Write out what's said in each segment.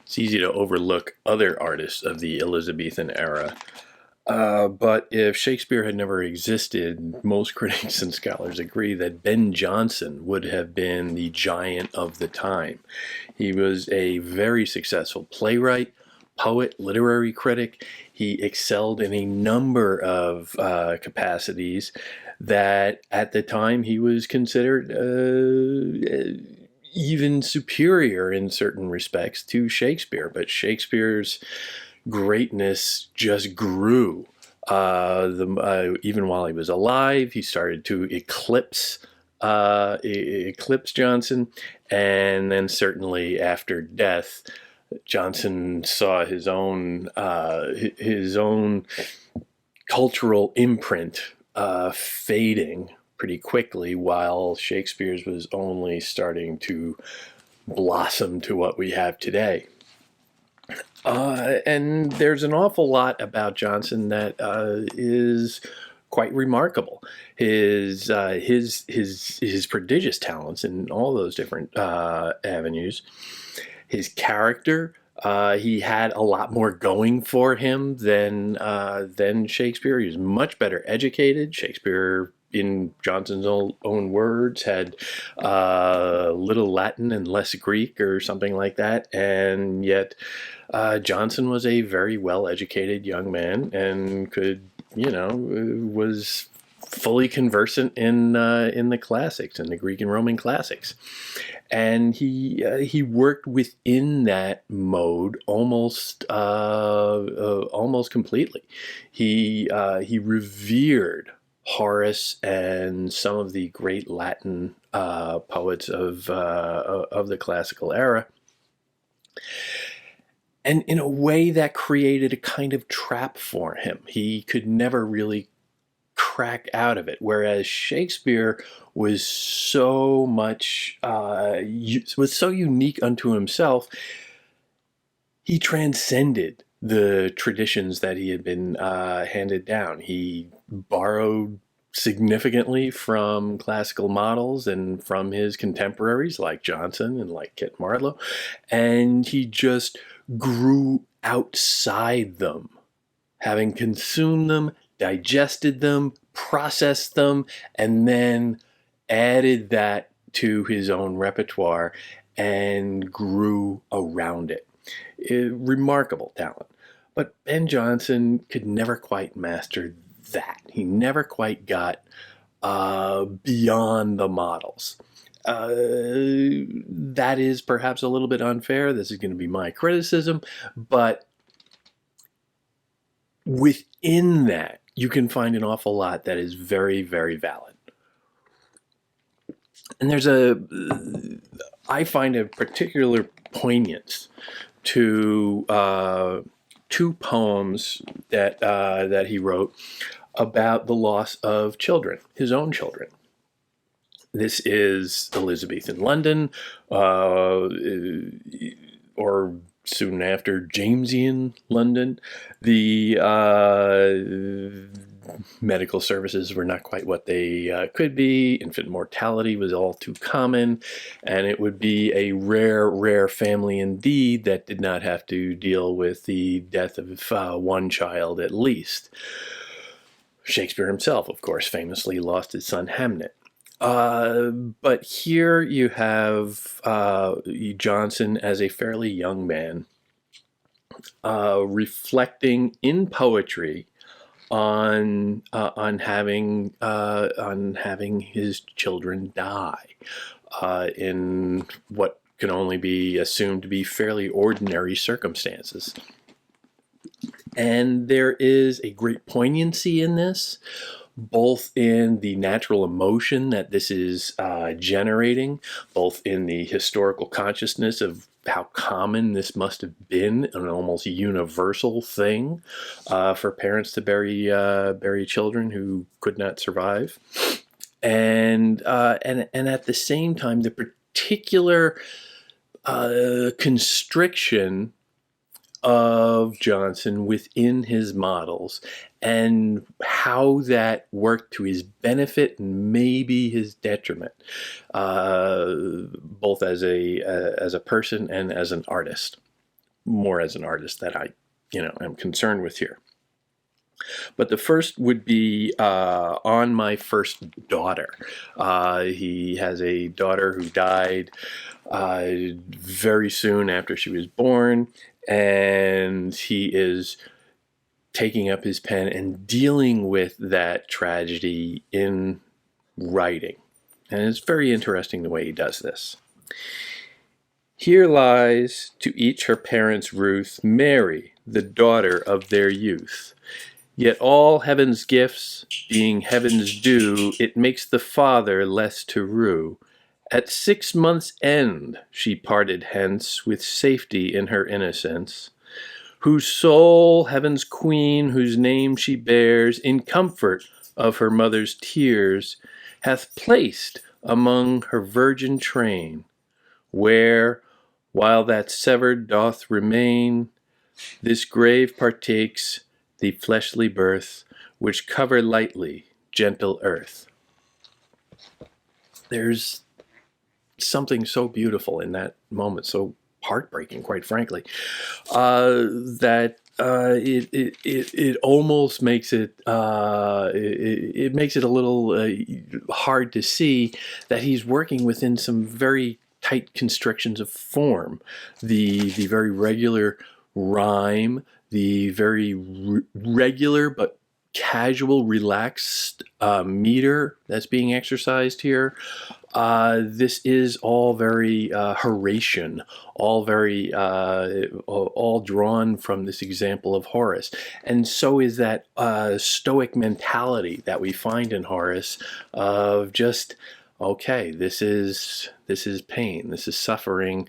it's easy to overlook other artists of the Elizabethan era. But if Shakespeare had never existed, most critics and scholars agree that Ben Jonson would have been the giant of the time. He was a very successful playwright, poet, literary critic. He excelled in a number of capacities that at the time he was considered even superior in certain respects to Shakespeare. But Shakespeare's greatness just grew. Even while he was alive, he started to eclipse Jonson, and then certainly after death, Jonson saw his own cultural imprint fading pretty quickly, while Shakespeare's was only starting to blossom to what we have today. And there's an awful lot about Jonson that is quite remarkable. His prodigious talents in all those different avenues. His character. He had a lot more going for him than Shakespeare. He was much better educated. Shakespeare, in Jonson's own words, had little Latin and less Greek or something like that, and yet Jonson was a very well-educated young man and was fully conversant in the classics, in the Greek and Roman classics, and he worked within that mode almost completely. He revered Horace and some of the great Latin poets of the classical era. And in a way that created a kind of trap for him. He could never really crack out of it. Whereas Shakespeare was so unique unto himself, he transcended the traditions that he had been handed down. He borrowed significantly from classical models and from his contemporaries like Jonson and like Kit Marlowe, and he just grew outside them, having consumed them, digested them, processed them, and then added that to his own repertoire and grew around it. Remarkable talent. But Ben Jonson could never quite master that. He never quite got beyond the models. That is perhaps a little bit unfair. This is going to be my criticism, but within that, you can find an awful lot that is very, very valid. And I find a particular poignance to two poems that he wrote about the loss of children, his own children. This is Elizabethan London, or soon after Jamesian London. The medical services were not quite what they could be. Infant mortality was all too common, and it would be a rare family indeed that did not have to deal with the death of one child at least. Shakespeare himself, of course, famously lost his son Hamnet. But here you have Jonson as a fairly young man reflecting in poetry on having his children die in what can only be assumed to be fairly ordinary circumstances. And there is a great poignancy in this, both in the natural emotion that this is generating, both in the historical consciousness of how common this must have been, an almost universal thing for parents to bury children who could not survive, and at the same time the particular constriction of Jonson within his models and how that worked to his benefit and maybe his detriment, both as a person and as an artist. more as an artist that I, am concerned with here. But the first would be On My First Daughter. He has a daughter who died very soon after she was born, and he is taking up his pen and dealing with that tragedy in writing. And it's very interesting the way he does this. Here lies to each her parents' ruth, Mary, the daughter of their youth. Yet all heaven's gifts, being heaven's due, it makes the father less to rue. At 6 months' end she parted hence, with safety in her innocence, whose soul, heaven's queen, whose name she bears, in comfort of her mother's tears, hath placed among her virgin train, where, while that severed doth remain, this grave partakes the fleshly birth, which cover lightly gentle earth. There's something so beautiful in that moment, so heartbreaking, quite frankly, that it almost makes it it makes it a little hard to see that he's working within some very tight constrictions of form. The very regular rhyme, the very regular but casual, relaxed meter that's being exercised here. This is all very Horatian, all very all drawn from this example of Horace, and so is that stoic mentality that we find in Horace of just, okay, this is pain, this is suffering.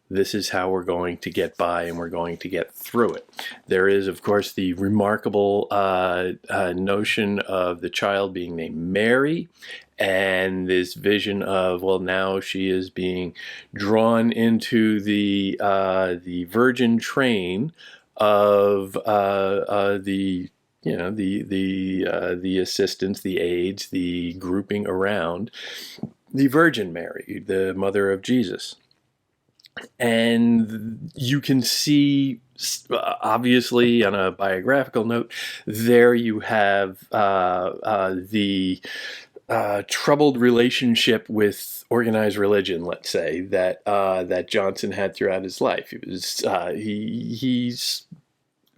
This is how we're going to get by, and we're going to get through it. There is, of course, the remarkable notion of the child being named Mary, and this vision of, well, now she is being drawn into the virgin train of the the assistants, the aides, the grouping around the Virgin Mary, the mother of Jesus. And you can see, obviously, on a biographical note, there you have the troubled relationship with organized religion, let's say, that Jonson had throughout his life. He was he's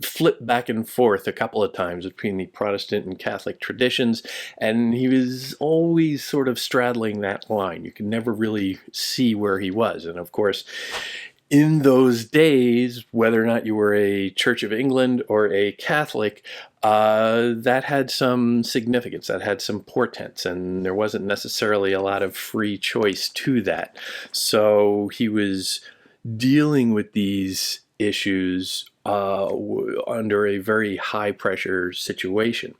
flipped back and forth a couple of times between the Protestant and Catholic traditions, and he was always sort of straddling that line. You can never really see where he was. And of course, in those days, whether or not you were a Church of England or a Catholic, that had some significance, that had some portents, and there wasn't necessarily a lot of free choice to that. So he was dealing with these issues under a very high pressure situation.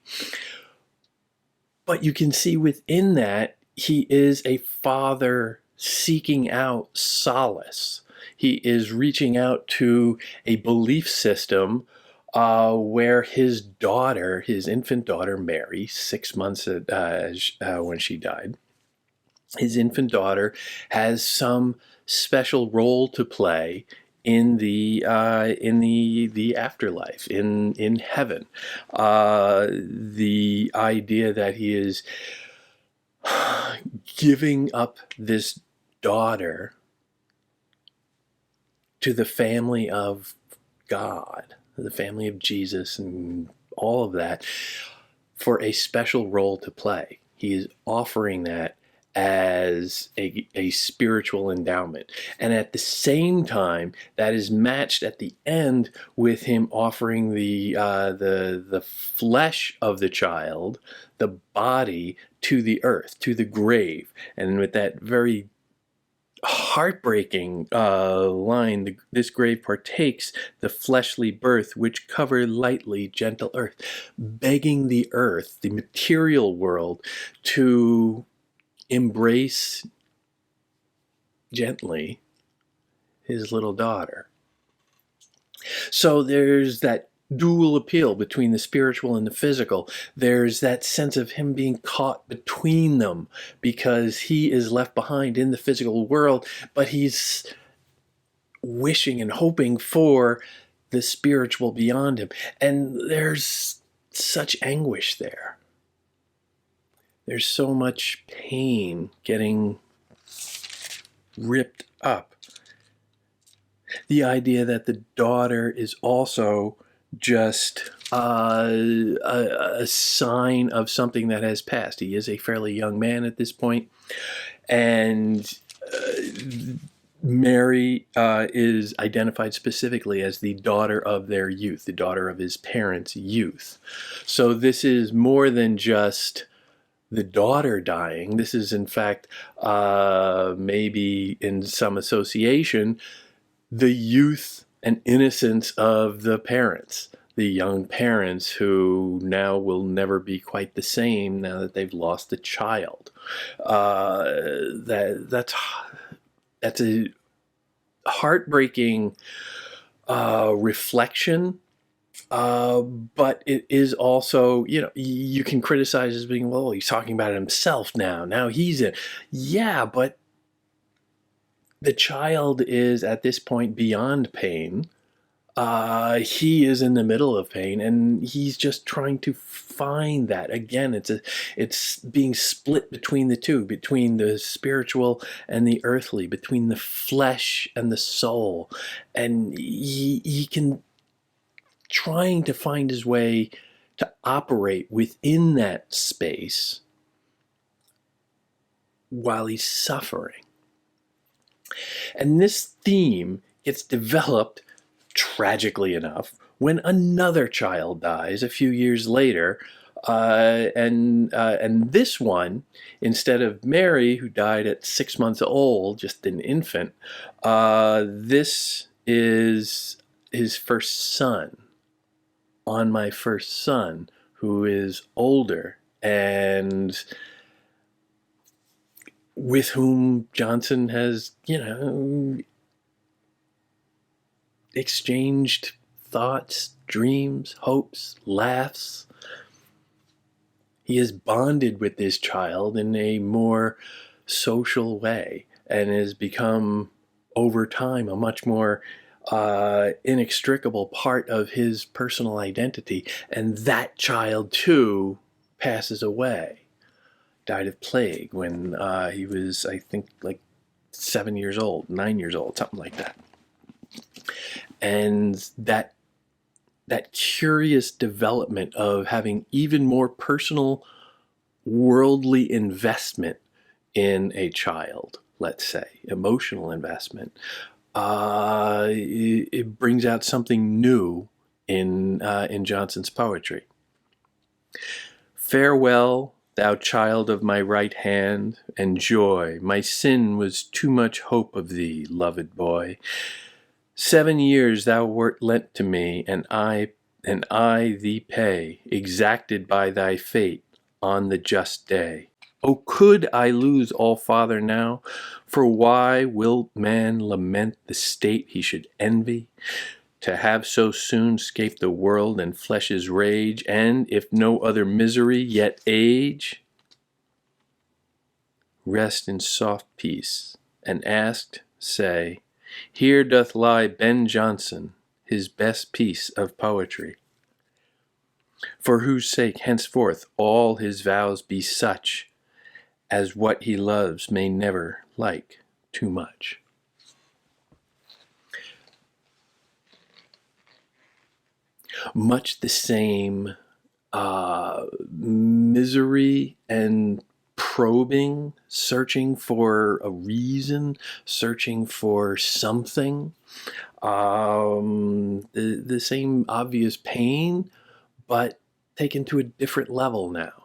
But you can see within that, he is a father seeking out solace. He is reaching out to a belief system where his daughter, his infant daughter, Mary, 6 months when she died, his infant daughter has some special role to play in the afterlife, in heaven. The idea that he is giving up this daughter to the family of God, the family of Jesus, and all of that, for a special role to play. He is offering that as a spiritual endowment. And at the same time, that is matched at the end with him offering the flesh of the child, the body, to the earth, to the grave. And with that very heartbreaking line, this grave partakes the fleshly birth which cover lightly gentle earth, begging the earth, the material world, to embrace gently his little daughter. So there's that dual appeal between the spiritual and the physical. There's that sense of him being caught between them because he is left behind in the physical world, but he's wishing and hoping for the spiritual beyond him. And there's such anguish there. There's so much pain getting ripped up. The idea that the daughter is also just a sign of something that has passed. He is a fairly young man at this point, and Mary is identified specifically as the daughter of their youth, the daughter of his parents' youth. So this is more than just the daughter dying. This is, in fact, maybe in some association, the youth and innocence of the parents, the young parents who now will never be quite the same now that they've lost a child. That's a heartbreaking reflection. But it is also, you can criticize as being, well, he's talking about himself now. Now he's in. Yeah, but the child is at this point beyond pain. He is in the middle of pain, and he's just trying to find that. Again, it's being split between the two, between the spiritual and the earthly, between the flesh and the soul. And he can trying to find his way to operate within that space while he's suffering. And this theme gets developed, tragically enough, when another child dies a few years later. And this one, instead of Mary, who died at 6 months old, just an infant, this is his first son, on my first son, who is older and with whom Jonson has, exchanged thoughts, dreams, hopes, laughs. He is bonded with this child in a more social way and has become, over time, a much more inextricable part of his personal identity. And that child, too, passes away. Died of plague when he was, I think, like 7 years old, 9 years old, something like that. And that curious development of having even more personal, worldly investment in a child, let's say, emotional investment, it brings out something new in Jonson's poetry. Farewell, thou child of my right hand, and joy. My sin was too much hope of thee, loved boy. 7 years thou wert lent to me, and I thee pay, exacted by thy fate on the just day. Oh, could I lose all father now? For why will man lament the state he should envy? To have so soon 'scaped the world and flesh's rage, and, if no other misery, yet age? Rest in soft peace, and asked, say, here doth lie Ben Jonson, his best piece of poetry, for whose sake henceforth all his vows be such as what he loves may never like too much. Much the same misery and probing, searching for a reason, searching for something. The same obvious pain, but taken to a different level now.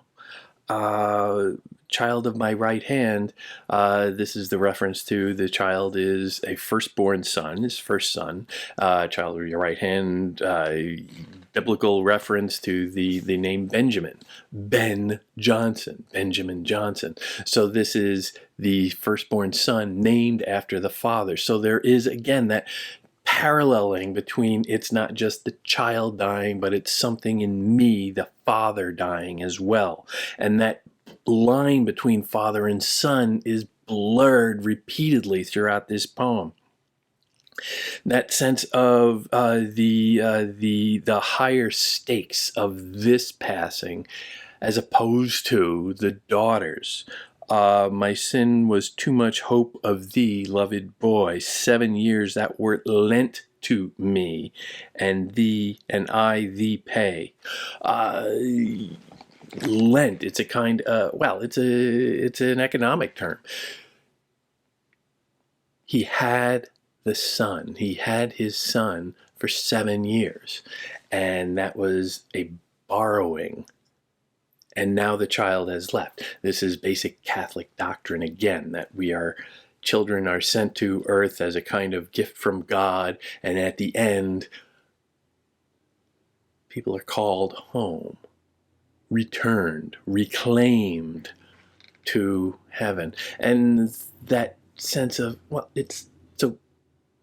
Child of my right hand, this is the reference to the child is a firstborn son, his first son. Child of your right hand, biblical reference to the name Benjamin. Ben Jonson, Benjamin Jonson. So this is the firstborn son named after the father. So there is, again, that paralleling between it's not just the child dying, but it's something in me, the father, dying as well. And that line between father and son is blurred repeatedly throughout this poem. That sense of the higher stakes of this passing, as opposed to the daughters. My sin was too much hope of thee, loved boy. 7 years that wert lent to me, and thee and I thee pay. Lent. It's a kind. It's an economic term. He had the son. He had his son for 7 years, and that was a borrowing. And now the child has left. This is basic Catholic doctrine again, that children are sent to earth as a kind of gift from God, and at the end, people are called home, returned, reclaimed to heaven. And that sense of, well, it's so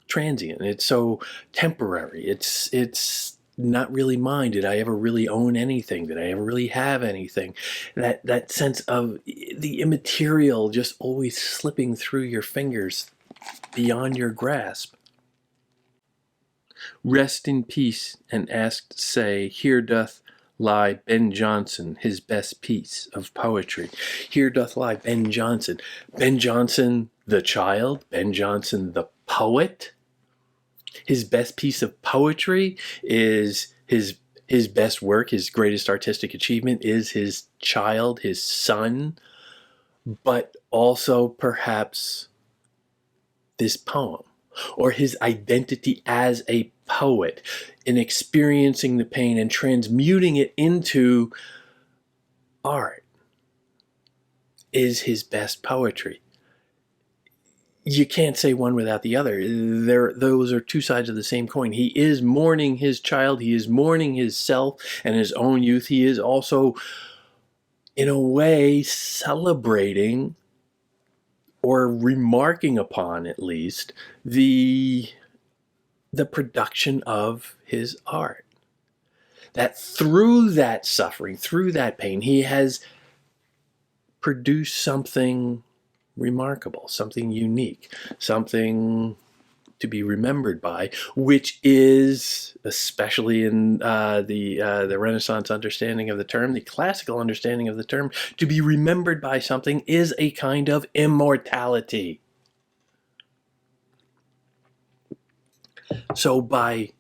transient, it's so temporary, it's not really mine. Did I ever really own anything? Did I ever really have anything? That sense of the immaterial just always slipping through your fingers beyond your grasp. Rest in peace, and asked say, here doth lie Ben Jonson, his best piece of poetry. Here doth lie Ben Jonson. Ben Jonson the child, Ben Jonson the poet. His best piece of poetry is his best work, his greatest artistic achievement is his child, his son, but also perhaps this poem, or his identity as a poet, in experiencing the pain and transmuting it into art, is his best poetry. You can't say one without the other. Those are two sides of the same coin. He is mourning his child. He is mourning his self and his own youth. He is also, in a way, celebrating, or remarking upon at least, the production of his art. That through that suffering, through that pain, he has produced something remarkable, something unique, something to be remembered by, which is, especially in the Renaissance understanding of the term, the classical understanding of the term, to be remembered by something is a kind of immortality. So by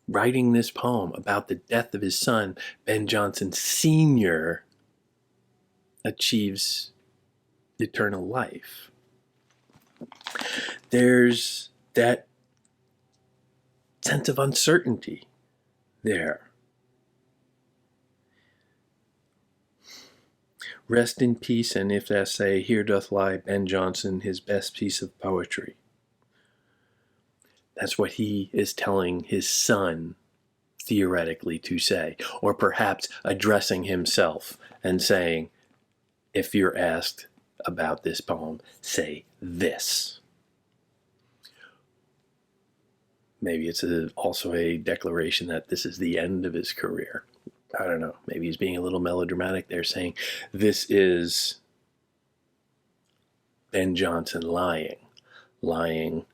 writing this poem about the death of his son, Ben Jonson Sr. achieves eternal life. There's that sense of uncertainty there. Rest in peace, and if that say, here doth lie Ben Jonson, his best piece of poetry. That's what he is telling his son, theoretically, to say, or perhaps addressing himself and saying, if you're asked about this poem, say this. Maybe it's also a declaration that this is the end of his career. I don't know. Maybe he's being a little melodramatic there, saying this is Ben Jonson lying. Lying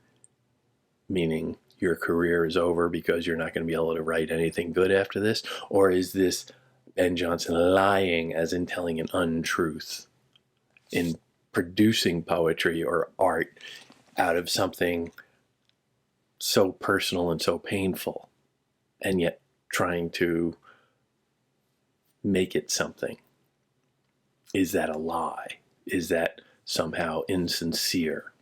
meaning your career is over because you're not going to be able to write anything good after this? Or is this Ben Jonson lying as in telling an untruth, in producing poetry or art out of something so personal and so painful, and yet trying to make it something? Is that a lie? Is that somehow insincere?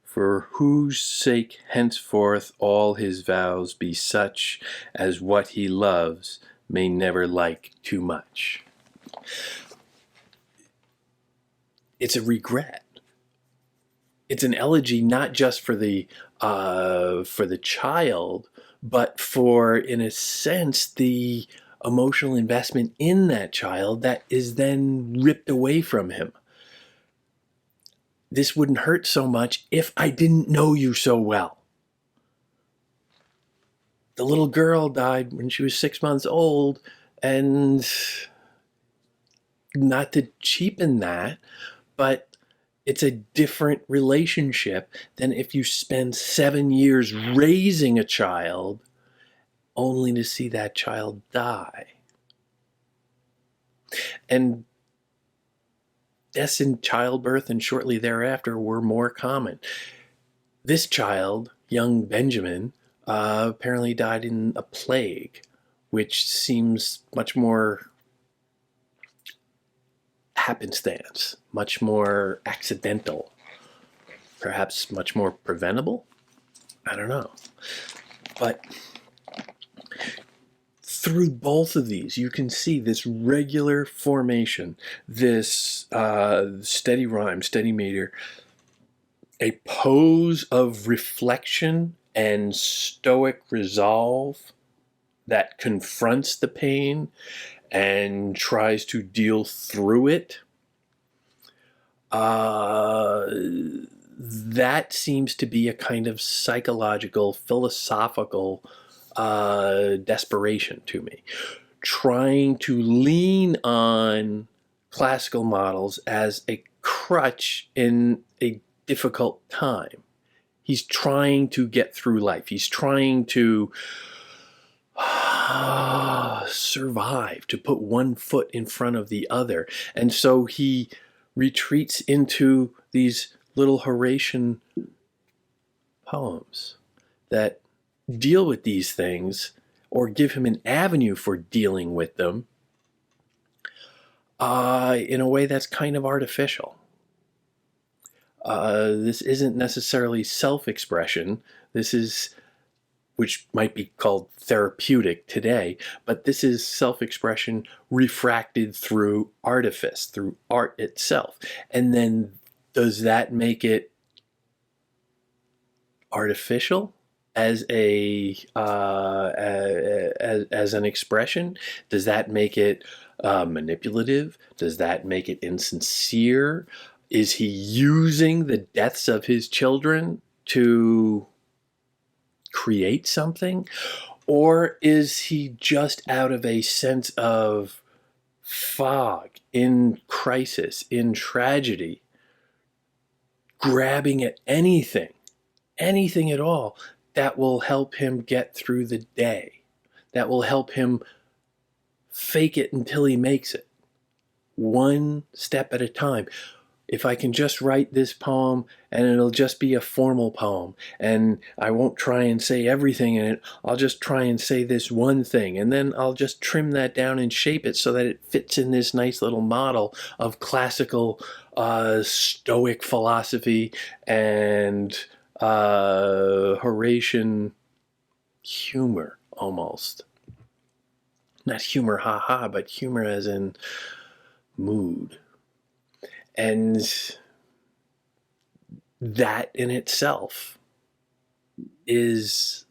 For whose sake henceforth all his vows be such as what he loves may never like too much. It's a regret. It's an elegy not just for the child, but for, in a sense, the emotional investment in that child that is then ripped away from him. This wouldn't hurt so much if I didn't know you so well. The little girl died when she was 6 months old, and not to cheapen that, but It's a different relationship than if you spend 7 years raising a child only to see that child die. And deaths in childbirth and shortly thereafter were more common. This child, young Benjamin, apparently died in a plague, which seems much more happenstance, much more accidental, perhaps much more preventable. I don't know. But through both of these, you can see this regular formation, this steady rhyme, steady meter, a pose of reflection and stoic resolve that confronts the pain and tries to deal through it. That seems to be a kind of psychological, philosophical desperation to me. Trying to lean on classical models as a crutch in a difficult time. He's trying to get through life. He's trying to survive, to put one foot in front of the other. And so he retreats into these little Horatian poems that deal with these things or give him an avenue for dealing with them in a way that's kind of artificial. This isn't necessarily self-expression. This is, which might be called therapeutic today, but this is self-expression refracted through artifice, through art itself. And then does that make it artificial as as an expression? Does that make it manipulative? Does that make it insincere? Is he using the deaths of his children to create something? Or is he just out of a sense of fog, in crisis, in tragedy, grabbing at anything at all that will help him get through the day, that will help him fake it until he makes it, one step at a time? If I can just write this poem and it'll just be a formal poem and I won't try and say everything in it, I'll just try and say this one thing, and then I'll just trim that down and shape it so that it fits in this nice little model of classical Stoic philosophy and Horatian humor, almost. Not humor, ha-ha, but humor as in mood. And that in itself is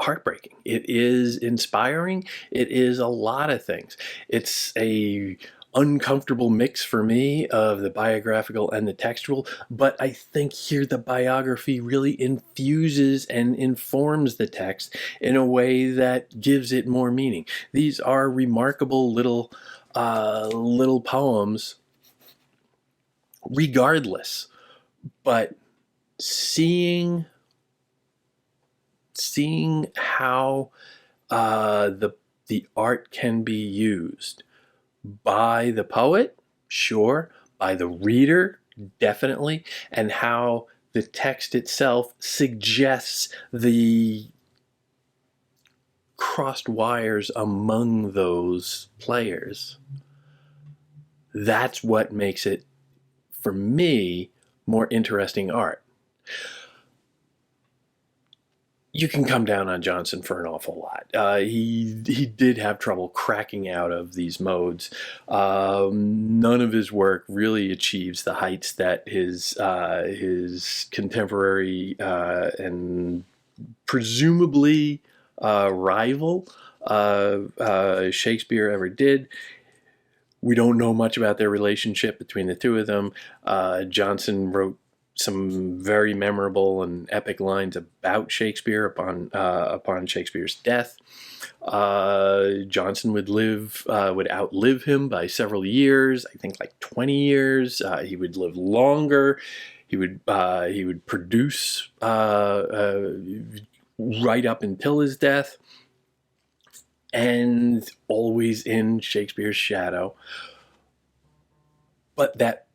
heartbreaking. It is inspiring. It is a lot of things. It's a uncomfortable mix for me of the biographical and the textual, but I think here the biography really infuses and informs the text in a way that gives it more meaning. These are remarkable little poems regardless, but seeing how the art can be used by the poet, sure, by the reader, definitely, and how the text itself suggests the crossed wires among those players. That's what makes it, for me, more interesting art. You can come down on Jonson for an awful lot. He did have trouble cracking out of these modes. None of his work really achieves the heights that his contemporary and presumably rival Shakespeare ever did. We don't know much about their relationship between the two of them. Jonson wrote some very memorable and epic lines about Shakespeare upon Shakespeare's death. Jonson would outlive him by several years. I think like 20 years. He would live longer. He would produce right up until his death, and always in Shakespeare's shadow. But that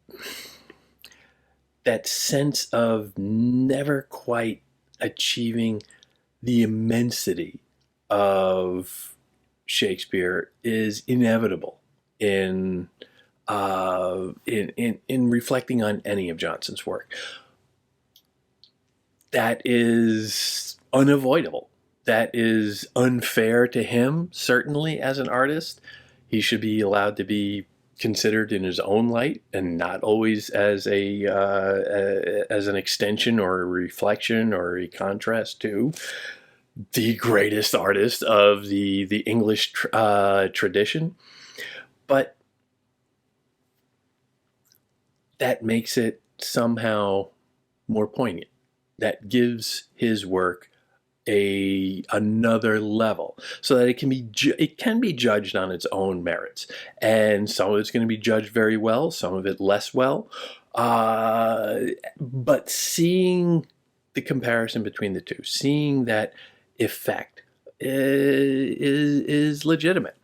sense of never quite achieving the immensity of Shakespeare is inevitable in in reflecting on any of Jonson's work. That is unavoidable. That is unfair to him, certainly, as an artist. He should be allowed to be considered in his own light and not always as as an extension or a reflection or a contrast to the greatest artist of the English tradition. But that makes it somehow more poignant. That gives his work another level, so that it can be judged on its own merits, and some of it's going to be judged very well, some of it less well. But seeing the comparison between the two, seeing that effect is legitimate.